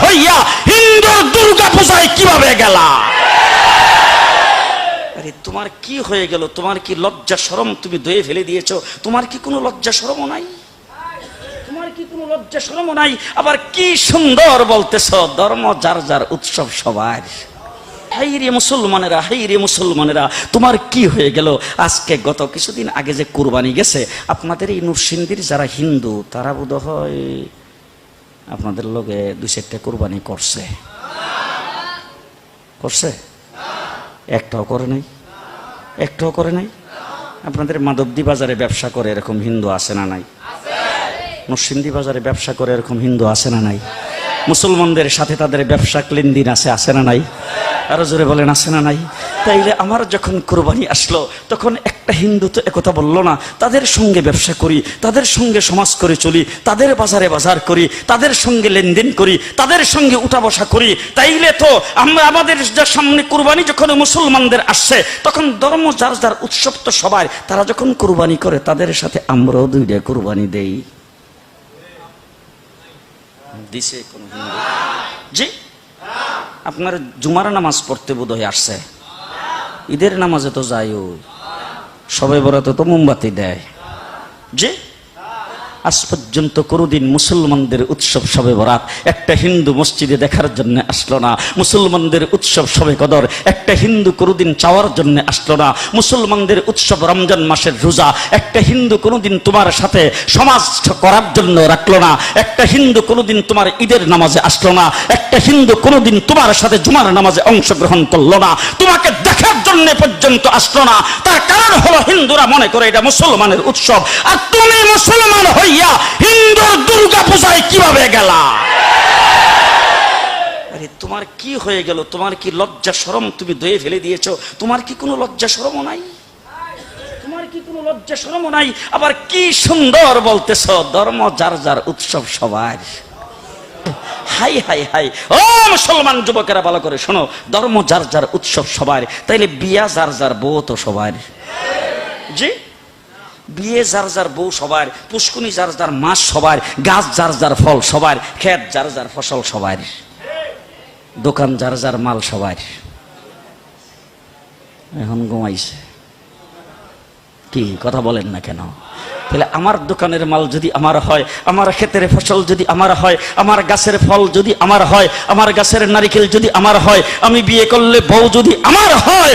হইয়া হিন্দুর দুর্গা পূজায় কিভাবে গেলা? আরে তোমার কি হয়ে গেল? তোমার কি লজ্জা শরম তুমি ধুয়ে ফেলে দিয়েছো? তোমার কি কোনো লজ্জা শরমও নাই? তোমার কি কোনো লজ্জা শরমও নাই? আবার কি সুন্দর বলতেছ, ধর্ম যার যার, উৎসব সবার। হাই রে মুসলমানেরা, হাই রে মুসলমানেরা, তোমার কি হয়ে গেল? আজকে গত কিছুদিন আগে যে কুরবানি গেছে, আপনাদের এই নরসিংদীর যারা হিন্দু তারা বোধ হয় আপনাদের লোকে 2-4টা কুরবানি করছে। করছে? একটাও করে নাই, একটাও করে নাই। আপনাদের মাধবদী বাজারে ব্যবসা করে এরকম হিন্দু আছে না নাই? নরসিংদী বাজারে ব্যবসা করে এরকম হিন্দু আছে না নাই? মুসলমানদের সাথে তাদের ব্যবসা লেনদেন আছে না নাই? আরো জোরে বলেন, আছে না নাই? তাইলে আমার যখন কুরবানি আসলো তখন একটা হিন্দু তো একথা বললো না, তাদের সঙ্গে ব্যবসা করি, তাদের সঙ্গে সমাজ করে চলি, তাদের বাজারে বাজার করি, তাদের সঙ্গে লেনদেন করি, তাদের সঙ্গে উঠা বসা করি। তাইলে তো আমরা আমাদের সামনে কুরবানি যখন মুসলমানদের আসছে তখন ধর্ম যার যার, উৎসব তো সবাই। তারা যখন কুরবানি করে তাদের সাথে আমরাও 2টা কুরবানি দেই। দিছে কোন হিন্দু? জি, আপনার জুমার নামাজ পড়তে বোধ হয়ে আসছে, ঈদের নামাজে তো যাই, সবে বরাতে তো মোমবাতি দেয়। জি, আজ পর্যন্ত কোনদিন মুসলমানদের উৎসব শবে বরাত একটা হিন্দু মসজিদে দেখার জন্য আসলো না। মুসলমানদের উৎসব শবে কদর একটা হিন্দু কোনদিন চাওয়ার জন্য আসলো না। মুসলমানদের উৎসব রমজান মাসের রোজা একটা হিন্দু কোনদিন তোমার সাথে সমাজ করার জন্য রাখলো না। একটা হিন্দু কোনদিন তোমার ঈদের নামাজে আসলো না। একটা হিন্দু কোনদিন তোমার সাথে জুমার নামাজে অংশগ্রহণ করলো না, তোমাকে দেখার জন্য পর্যন্ত আসলো না। তার কারণ হলো হিন্দুরা মনে করে এটা মুসলমানের উৎসব, আর তুমি মুসলমান হইয়া হিন্দুর দুর্গা পূজায় কিভাবে গেলা? আরে তোমার কি হয়ে গেল? তোমার কি লজ্জা শরম তুমি ধুয়ে ফেলে দিয়েছো? তোমার কি কোনো লজ্জা শরমও নাই? তোমার কি কোনো লজ্জা শরমও নাই? আবার কি সুন্দর বলতেছ, ধর্ম যার যার, উৎসব সবার। হাই হাই হাই, ও মুসলমান যুবকেরা ভালো করে শোনো, ধর্ম যার যার, উৎসব সবার। তাইলে বিয়া যার যার, বউ তো সবার। জি, বিয়ে যার যার, বউ সবার, পুষ্কুনি যার যার, মাস সবার, গাছ যার যার, ফল সবার, ক্ষেত যার যার, ফসল সবার, দোকান যার যার, মাল সবার। এখন ঘুমাইছে কি? কথা বলেন না কেন? তাহলে আমার দোকানের মাল যদি আমার হয়, আমার ক্ষেতের ফসল যদি আমার হয়, আমার গাছের ফল যদি আমার হয়, আমার গাছের নারিকেল যদি আমার হয়, আমি বিয়ে করলে বউ যদি আমার হয়,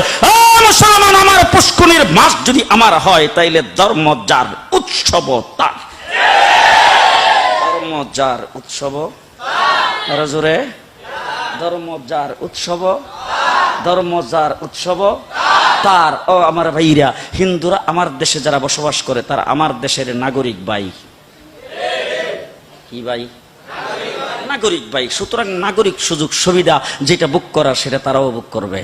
মুসলমান আমার পুষ্কুনির মাস যদি আমার হয়, তাইলে ধর্ম যার, উৎসব তার। ধর্ম যার, উৎসব আরো জোরে, ধর্ম যার, উৎসব, ধর্ম যার, উৎসব তার। ও আমার ভাইরা, হিন্দুরা আমার দেশে যারা বসবাস করে তারা আমার দেশের নাগরিক ভাই। কি ভাই? নাগরিক ভাই। সুতরাং নাগরিক সুযোগ সুবিধা যেটা বুক করার সেটা তারাও বুক করবে।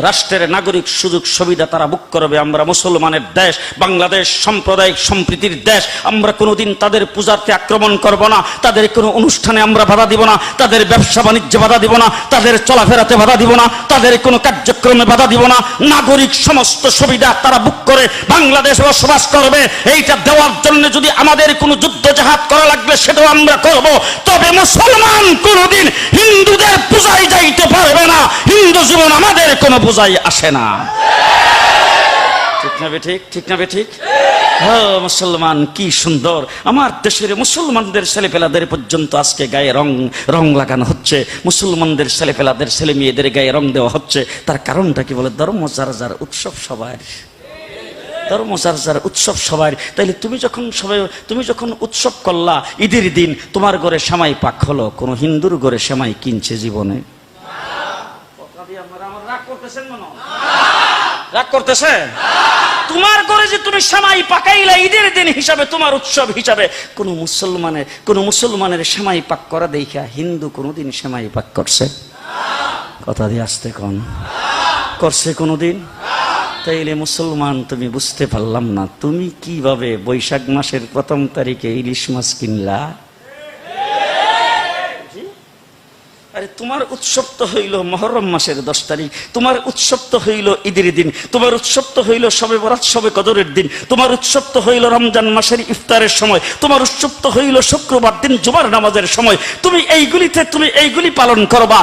রাষ্ট্রের নাগরিক সুযোগ সুবিধা তারা বুক করবে। আমরা মুসলমানের দেশ, বাংলাদেশ সাম্প্রদায়িক সম্প্রীতির দেশ। আমরা কোনোদিন তাদের পূজাতে আক্রমণ করব না, তাদের কোনো অনুষ্ঠানে আমরা বাধা দিব না, তাদের ব্যবসা বাণিজ্যে বাধা দিব না, তাদের চলাফেরাতে বাধা দিব না, তাদের কোনো কার্যক্রমে বাধা দিব না। নাগরিক সমস্ত সুবিধা তারা বুক করে বাংলাদেশে বসবাস করবে। এইটা দেওয়ার জন্য যদি আমাদের কোনো যুদ্ধ জাহাজ করা লাগবে সেটাও আমরা করব। তবে মুসলমান কোনোদিন হিন্দুদের পূজায় যাইতে পারবে না। হিন্দু জীবন আমাদের কোনো পূজায় আসে না। ঠিক না বেঠিক? ঠিক না বেঠিক? হ্যাঁ, মুসলমান কি সুন্দর। আমার দেশের মুসলমানদের ছেলেপেলাদের পর্যন্ত আজকে গায়ে রং লাগানো হচ্ছে। মুসলমানদের ছেলেপেলাদের, ছেলে মেয়েদের গায়ে রং দেওয়া হচ্ছে। তার কারণটা কি? বলে ধর্ম যার যার, উৎসব সবার। ধর্ম যার যার, উৎসব সবার। তাইলে তুমি যখন উৎসব করলা ঈদের দিন, তোমার ঘরে সেমাই পাক হলো, কোন হিন্দুর ঘরে সেমাই কিনছে জীবনে? রাগ করতেছে? তোমার ঘরে যে তুমি সেমাই পাকাইলা ঈদের দিন হিসাবে, তোমার উৎসব হিসাবে, কোন মুসলমানের সেমাই পাক করা দেখা হিন্দু কোনদিন সেমাই পাক করছে? কথা দিয়ে আসতে কোন করছে কোনদিন? তাইলে মুসলমান তুমি বুঝতে পারলাম না, তুমি কিভাবে বৈশাখ মাসের 1ম তারিখে ইলিশ মাছ কিনলা? আরে তোমার উৎসব তো হইল মুহররম মাসের 10 তারিখ, তোমার উৎসব তো হইল ঈদের দিন, তোমার উৎসব তো হইল শবে বরাত শবে কদরের দিন, তোমার উৎসব তো হইল রমজান মাসের ইফতারের সময়, তোমার উৎসব তো হইল শুক্রবার দিন জুমার নামাজের সময়। তুমি এইগুলি পালন করবা।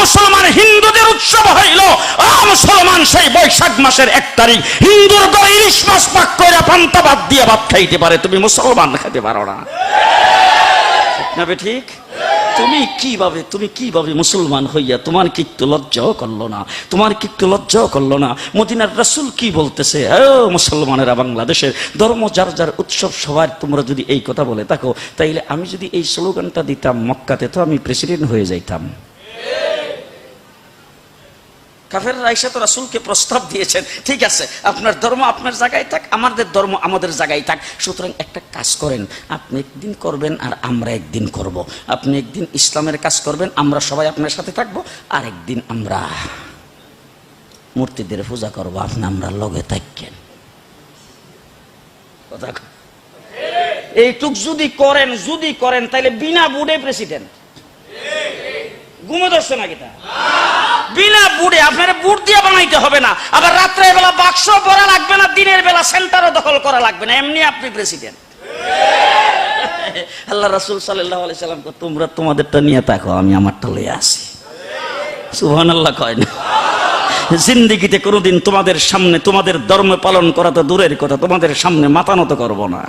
মুসলমান হিন্দুদের উৎসব হইল মুসলমান সেই বৈশাখ মাসের 1 তারিখ। হিন্দুর ঘরে ইলিশ মাছ পাক করে পান্তা ভাত দিয়ে ভাত খাইতে পারে, তুমি মুসলমান খেতে পারো না। ঠিক না ঠিক? তুমি কিভাবে মুসলমান হইয়া তোমার কি একটু লজ্জাও করলো না? তোমার কি একটু লজ্জাও করলো না? মদিনার রাসূল কি বলতেছে, মুসলমানেরা বাংলাদেশের ধর্ম যার যার উৎসব সবার, তোমরা যদি এই কথা বলে থাকো, তাইলে আমি যদি এই স্লোগানটা দিতাম মক্কাতে, তো আমি প্রেসিডেন্ট হয়ে যাইতাম। কাফেররা আইসা তো রাসূলকে প্রস্তাব দিয়েছেন, ঠিক আছে আপনার ধর্ম আপনার জায়গায় থাক, আমাদের ধর্ম আমাদের জায়গায় থাক, সুতরাং একটা কাজ করেন, আপনি একদিন করবেন আর আমরা একদিন করব। আপনি একদিন ইসলামের কাজ করবেন, আমরা সবাই আপনার সাথে থাকবো, আর একদিন আমরা মূর্তিদের পূজা করবো, আপনি আমরা লগে থাকেন। কথা এইটুক যদি করেন তাহলে বিনা বুড়ে প্রেসিডেন্ট। ঘুমে ধরছে নাকি? তা বিনা বুড়ে, আপনার বুট দিয়ে বানাইতে হবে না, আবার রাত্রের বেলা বাক্স পরা লাগবে না, দিনের বেলা সেন্টারও দখল করা লাগবে না, এমনি আপনি প্রেসিডেন্ট। আল্লাহ রাসূল সাল্লাল্লাহু আলাইহি সাল্লাম তোমরা তোমাদেরটা নিয়ে থাকো, আমি আমারটা লইয়া আসি। সুবহানাল্লাহ কয় না? জিন্দেগিতে কোনোদিন তোমাদের সামনে তোমাদের ধর্ম পালন করা তো দূরের কথা, তোমাদের সামনে মাথা নত করবো না,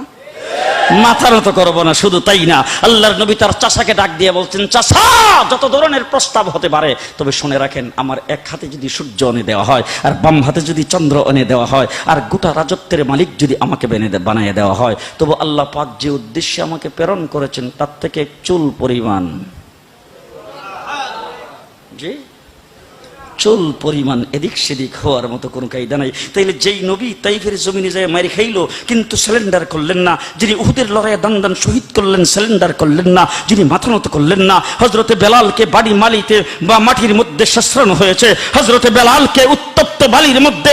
মাথা নত করবো না। শুধু তাই না, আল্লাহর নবী তার চাচাকে ডাক দিয়ে বলছেন, চাচা যত ধরনের প্রস্তাব হতে পারে, তবে শুনে রাখেন, আমার এক হাতে যদি সূর্য এনে দেওয়া হয়, আর বাম হাতে যদি চন্দ্র এনে দেওয়া হয়, আর গোটা রাজত্বের মালিক যদি আমাকে বানিয়ে দেওয়া হয়, তবু আল্লাহ পাক যে উদ্দেশ্যে আমাকে প্রেরণ করেছেন তার থেকে চুল পরিমাণ, জি চুল পরিমাণ এদিক সেদিক হওয়ার মতো কোনো কায়দা নাই। তাইলে যেই নবী তাইফের জমিনে যায় মারি খাইলো কিন্তু সিলিন্ডার করলেন না, যিনি উহুদের লড়াইয়ে দান শহীদ করলেন সিলিন্ডার করলেন না, যিনি মাথা নত করলেন না, হযরতে বেলালকে বাড়ি মালিতে বা মাটির মধ্যে শাস্ত্রানো হয়েছে, হযরতে বেলালকে উত্তপ্ত বালির মধ্যে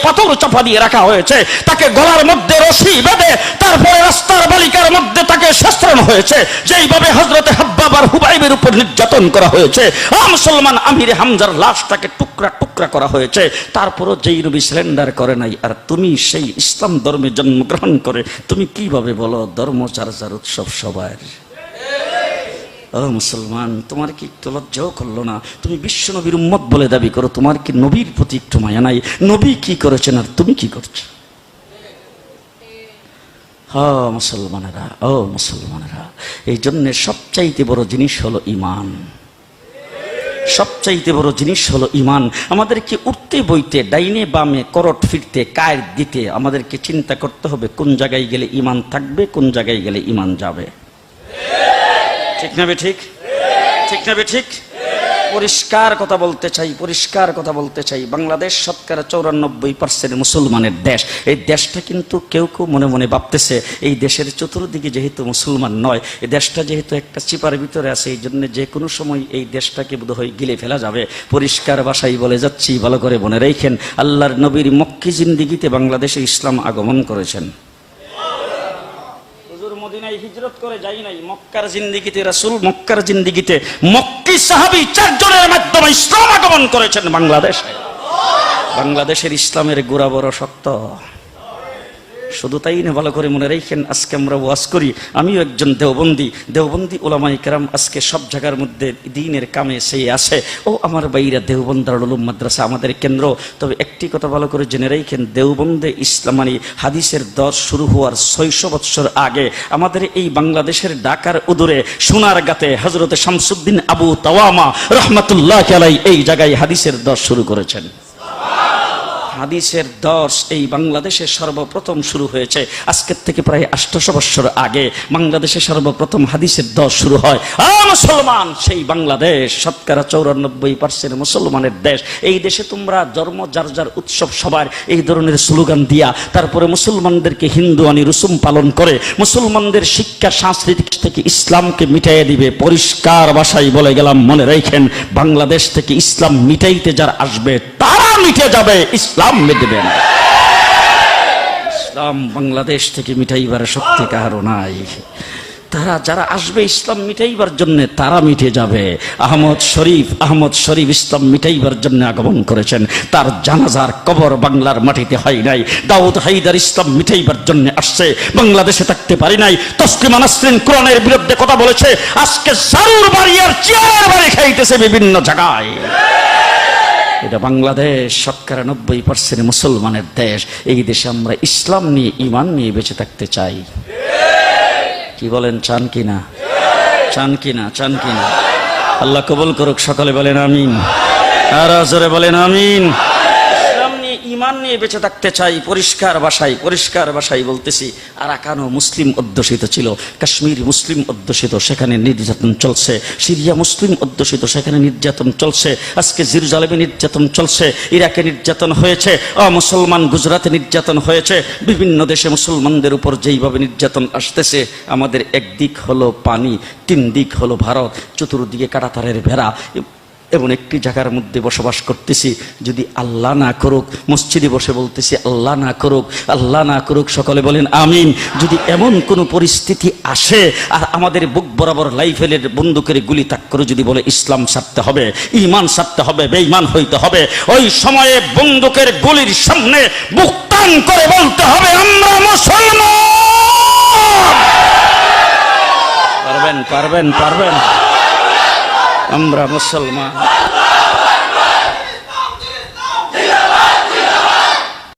পাথর চাপা দিয়ে রাখা হয়েছে, তাকে গলার মধ্যে রশি বেঁধে তারপরে রাস্তার বালিকার মধ্যে তাকে শাস্ত্রানো হয়েছে, যেইভাবে হযরতে হাব্বাব আর হুবাইবের উপর নির্যাতন করা হয়েছে, মুসলমান আমিরে হামজার লাশটাকে টুকরা টুকরা করা হয়েছে, তারপরও যেই নবী সিলিন্ডার করে নাই, আর তুমি সেই ইসলাম ধর্মে জন্মগ্রহণ করে তুমি কিভাবে বলো ধর্ম যার যার উৎসব সবার? মুসলমান, তোমার কি একটু লজ্জাও করলো না? তুমি বিশ্ব নবীর উম্মত বলে দাবি করো, তোমার কি নবীর প্রতি একটু মায়া নাই? নবী কি করেছেন আর তুমি কি করছো? মুসলমানেরা, এই জন্য সবচাইতে বড় জিনিস হলো ঈমান। সবচাইতে বড় জিনিস হলো ঈমান। আমাদেরকে উঠতে বইতে, ডাইনে বামে করট ফিরতে, কায়ের দিতে আমাদেরকে চিন্তা করতে হবে কোন জায়গায় গেলে ঈমান থাকবে, কোন জায়গায় গেলে ঈমান যাবে। ঠিক না বে ঠিক? ঠিক না বে ঠিক? পরিষ্কার কথা বলতে চাই, বাংলাদেশ শতকরা 94% মুসলমানের দেশ। এই দেশটা কিন্তু কেউ মনে মনে ভাবতেছে এই দেশের চতুর্দিকে যেহেতু মুসলমান নয়, এই দেশটা যেহেতু একটা চিপার ভিতরে আছে, এই জন্য যে কোনো সময় এই দেশটাকে বোধহয় গিলে ফেলা যাবে। পরিষ্কার ভাষায় বলে যাচ্ছি, ভালো করে মনে রাখেন, আল্লাহর নবীর মক্কি জিন্দিগিতে বাংলাদেশে ইসলাম আগমন করেছেন। মদিনায় হিজরত করে যাই নাই, মক্কার জিন্দেগিতে রাসূল মক্কার জিন্দেগিতে মক্কি সাহাবী 4 জনের মাধ্যমে ইসলাম আগমন করেছেন বাংলাদেশে। বাংলাদেশের ইসলামের গোড়া বড় শক্ত। শুধু তাই না, ভালো করে মনে রাখেন, আজকে আমরা ওয়াজ করি, আমিও একজন দেওবন্দি উলামায়ে কেরাম আজকে সব জায়গার মধ্যে দ্বীনের কামে সেই আছে। ও আমার ভাইরা, দেওবন্দ দারুল উলুম মাদ্রাসা আমাদের কেন্দ্র। তবে একটি কথা ভালো করে জেনে রাখেন, দেওবন্দে ইসলামানি হাদিসের দর শুরু হওয়ার 600 বছর আগে আমাদের এই বাংলাদেশের ঢাকার উদূরে সোনারগাঁতে হযরতে শামসুদ্দিন আবু তাওয়ামা রাহমাতুল্লাহি আলাইহি এই জায়গায় হাদিসের দর শুরু করেছেন। হাদিসের দর্শ এই বাংলাদেশে সর্বপ্রথম শুরু হয়েছে আজকের থেকে প্রায় 800 বছর আগে বাংলাদেশে সর্বপ্রথম হাদিসের দর্শ শুরু হয়। মুসলমান, সেই বাংলাদেশ শতকরা 94% মুসলমানের দেশ। এই দেশে তোমরা ধর্ম যার যার উৎসব সবার এই ধরনের স্লোগান দিয়া তারপরে মুসলমানদেরকে হিন্দু আনি রুসুম পালন করে মুসলমানদের শিক্ষা সংস্কৃতি থেকে ইসলামকে মিটাইয়ে দিবে। পরিষ্কার ভাষায় বলে গেলাম, মনে রাখেন, বাংলাদেশ থেকে ইসলাম মিটাইতে যারা আসবে তারা মিটে যাবে, ইসলাম মিটবে না। ইসলাম বাংলাদেশ থেকে মিটাইবার শক্তি কারো নাই। তারা যারা আসবে ইসলাম মিটাইবার জন্য তারা মিটে যাবে। আহমদ শরীফ ইসলাম মিটাইবার জন্য আগমন করেছেন, তার জানাজার কবর বাংলার মাটিতে হয় নাই। দাউদ হায়দার ইসলাম মিটাইবার জন্য আসছে, বাংলাদেশে থাকতে পারি নাই। তসলিমা নাসরিন কোরআনের বিরুদ্ধে কথা বলেছে, আজকে জারুর বাড়ি আর চেয়ার বাড়ি খাইতেছে বিভিন্ন জায়গায়। এটা বাংলাদেশ 90% মুসলমানের দেশ। এই দেশে আমরা ইসলাম নিয়ে ঈমান নিয়ে বেঁচে থাকতে চাই। কি বলেন, চান কিনা? চান কিনা? চান কিনা? আল্লাহ কবুল করুক, সকলে বলেন আমিন, আর জোরে বলেন আমিন। ইসলাম নিয়ে ঈমান নিয়ে বেঁচে থাকতে চাই। পরিষ্কার ভাষায় বলতেছি, আরাকানও মুসলিম অধ্যুষিত ছিল, কাশ্মীর মুসলিম অধ্যুষিত, সেখানে নির্যাতন চলছে। সিরিয়া মুসলিম অধ্যুষিত, সেখানে নির্যাতন চলছে। আজকে জেরুজালেমে নির্যাতন চলছে, ইরাকে নির্যাতন হয়েছে, মুসলমান গুজরাটে নির্যাতন হয়েছে। বিভিন্ন দেশে মুসলমানদের উপর যেইভাবে নির্যাতন আসতেছে, আমাদের একদিক হলো পানি, তিন দিক হলো ভারত, চতুর্দিকে কাঁটাতারের ভেড়া। এমন একটি জায়গার মধ্যে বসবাস করতেছি, যদি আল্লাহ না করুক, মসজিদে বসে বলতেছি আল্লাহ না করুক, আল্লাহ না করুক, সকলে বলেন আমিন। যদি এমন কোনো পরিস্থিতি আসে আর আমাদের বুক বরাবর লাইফেলের বন্দুকের গুলি তাক করে যদি বলে ইসলাম ছাড়তে হবে, ঈমান ছাড়তে হবে, বেঈমান হইতে হবে, ওই সময়ে বন্দুকের গুলির সামনে বুক টান করে বলতে হবে আমরা মুসলমান। পারবেন? আমরা মুসলমান।